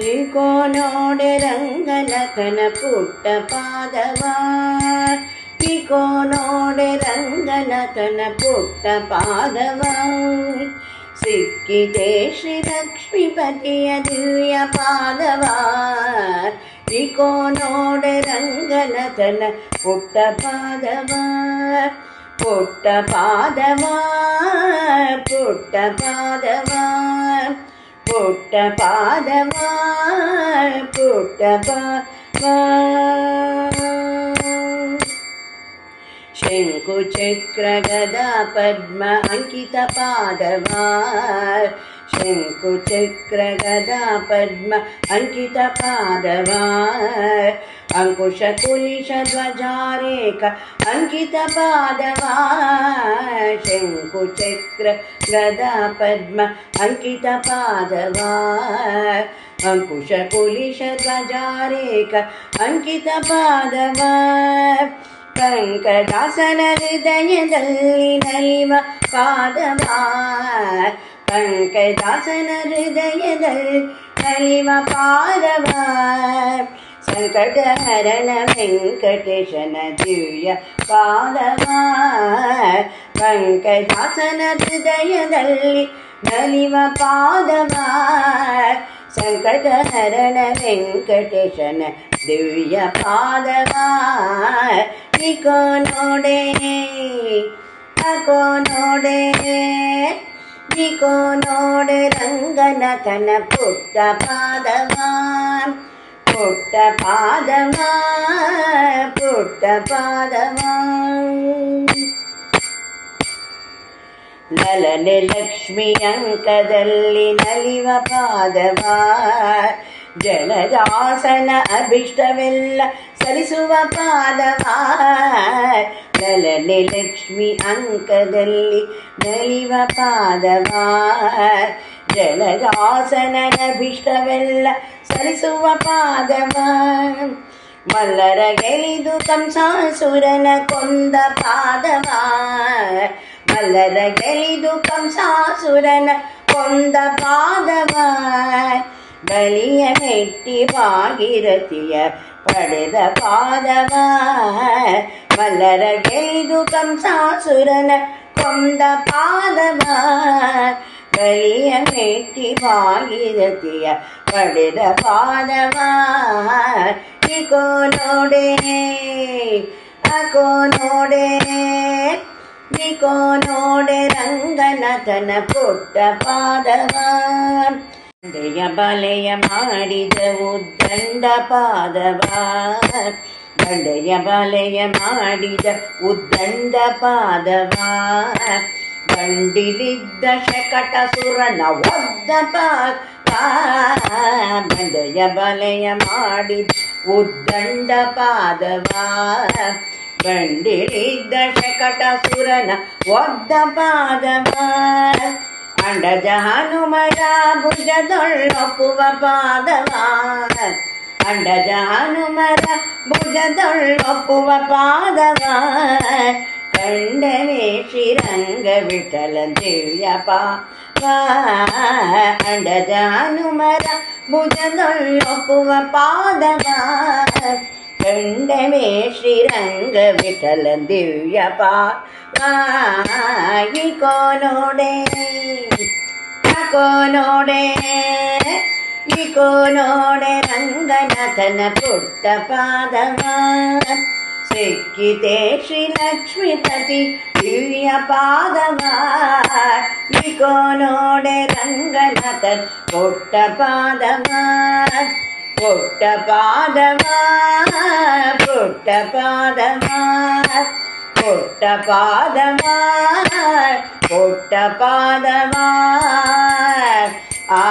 Eco ನೋಡೆ ರಂಗನಕನ ಪುಟ್ಟ ಪಾದವ, ಈಕೋ ನೋಡೆ ರಂಗನಕನ ಪುಟ್ಟ ಪಾದವ, ಸಿಕ್ಕಿದೆ ಶ್ರೀ ಲಕ್ಷ್ಮೀಪತಿಯ ದಿವ್ಯ ಪಾದವ. ಈಕೋ ನೋಡೆ ರಂಗನಕನ ಪುಟ್ಟ ಪಾದವ, ಪುಟ್ಟ ಪಾದವ, ಪುಟ್ಟ ಪಾದವ, ಪುಟ್ಟ ಪಾದವ, ಪುಟ್ಟ ಪಾದವ. ಶಂಕು ಚಕ್ರ ಗದಾ ಪದ್ಮ ಅಂಕಿತ ಪಾದವ, ಶಂಕು ಚಕ್ರ ಗದಾ ಪದ್ಮ ಅಂಕಿತ ಪಾದವ, ಅಂಕುಶ ಕುಲಿಶ ಧ್ವಜಾರೇಖ ಅಂಕಿತ ಪಾದವ, ಶಂಕು ಚಕ್ರ ಗದಾ ಪದ್ಮ ಅಂಕಿತ ಪಾದವ, ಅಂಕುಶ ಕುಲಿಶ ಧ್ವಜಾರೇಖ ಅಂಕಿತ ಪಾದವ, ಪಂಕಜಾಸನ ಹೃದಯದಲ್ಲಿ ನಲಿವ ಪಾದವ, ಪಂಕಜಾಸನ ಹೃದಯದಲ್ಲಿ ನಲಿವ ಪಾದವ, ಸಂಕಟಹರಣ ವೆಂಕಟೇಶನ ದಿವ್ಯ ಪಾದವ, ಪಂಕಜಾಸನ ಹೃದಯದಲ್ಲಿ ನಲಿವ ಪಾದವ, ಸಂಕಟಹರಣ ವೆಂಕಟೇಶನ ದಿವ್ಯ ಪಾದವ. ಈಕೋ ನೋಡೆ ಅಕೋ ನೋಡೆ, ಈಕೋ ನೋಡೆ ರಂಗನಕನ ಪುಟ್ಟ ಪಾದವ, ಪುಟ್ಟ ಪಾದವ, ಪುಟ್ಟ ಪಾದವ. ಲಲನೆ ಲಕ್ಷ್ಮಿ ಅಂಕದಲ್ಲಿ ನಲಿವ ಪಾದವ, ಜಲಜಾಸನ ಅಭಿಷ್ಟವೆಲ್ಲ ಸರಿಸುವ ಪಾದವ, ಲಲನೆ ಲಕ್ಷ್ಮಿ ಅಂಕದಲ್ಲಿ ನಲಿವ ಪಾದವ, ಜಲಜಾಸನ ಅಭಿಷ್ಟವೆಲ್ಲ ಸರಿಸುವ ಪಾದವ, ಮಲ್ಲರ ಗೆಲಿದು ಕಂಸಾಸುರನ ಕೊಂದ ಪಾದವ, ಮಲ್ಲರ ಗೆಲಿದು ಕಂಸಾಸುರನ ಕೊಂದ ಪಾದವ, ಬಲಿಯ ಮೆಟ್ಟಿ ಭಾಗೀರಥಿಯ ಪಡೆದ ಪಾದವ, ಮಲ್ಲರ ಗೆಲಿದು ಕಂಸಾಸುರನ ಕೊಂದ ಪಾದವ, ಬಲಿಯ ಮೆಟ್ಟಿ ಭಾಗೀರಥಿಯ ಪಡೆದ ಪಾದವ. ಈಕೋ ನೋಡೆ ಅಕೋ ನೋಡೆ, ಈಕೋ ನೋಡೆ ರಂಗನಕನ ಪುಟ್ಟ ಪಾದವ, ದಂಡೆಯ ಬಲೆಯ ಮಾಡಿದ ಉದ್ದಂಡ ಪಾದವ, ದಂಡೆಯ ಬಲೆಯ ಮಾಡಿದ ಉದ್ದಂಡ ಪಾದವ, ಬಂಡಿಲಿದ್ದ ಶಕಟ ಸುರನ ಒದ್ದ ಪಾದ, ಬಂಡೆಯ ಬಲೆಯ ಮಾಡಿದ ಉದ್ದಂಡ ಪಾದವ, ಬಂಡಿಲಿದ್ದ ಶಕಟ ಸುರನ ಒದ್ದ ಪಾದವ, ಅಂಡಜ ಹನುಮರ ಭುಜದೊಳ್ಳೊಪ್ಪುವ ಪಾದವ, ಅಂಡಜ ಹನುಮರ ಭುಜದೊಳ್ಳೊಪ್ಪುವ ಪಾದವ, ಕಂಡನೆ ಶ್ರೀರಂಗ ವಿಠಲ ದಿವ್ಯ ಪಾದ, ಅಂಡಜ ಹನುಮರ ಭುಜದೊಳ್ಳೊಪ್ಪುವ ಪಾದವ, ಕಂಡನೆ ಶ್ರೀರಂಗ ವಿಠಲ ದಿವ್ಯ ಪಾದ. ಈಕೋ ನೋಡೆ ಅಕೋ ನೋಡೆ, ಈಕೋ ನೋಡೆ ರಂಗನಕನ ಪುಟ್ಟ ಪಾದವ, ಸಿಕ್ಕಿತೆ ಶ್ರೀ ಲಕ್ಷ್ಮೀಪತಿ ದಿವ್ಯ ಪಾದವ, ಈಕೋ ನೋಡೆ ರಂಗನಕನ ಪುಟ್ಟ ಪಾದವ, ಪುಟ್ಟ ಪಾದವ, ಪುಟ್ಟ ಪಾದವ, ಪುಟ್ಟ ಪಾದವ, ಪುಟ್ಟ ಪಾದವ. ಆ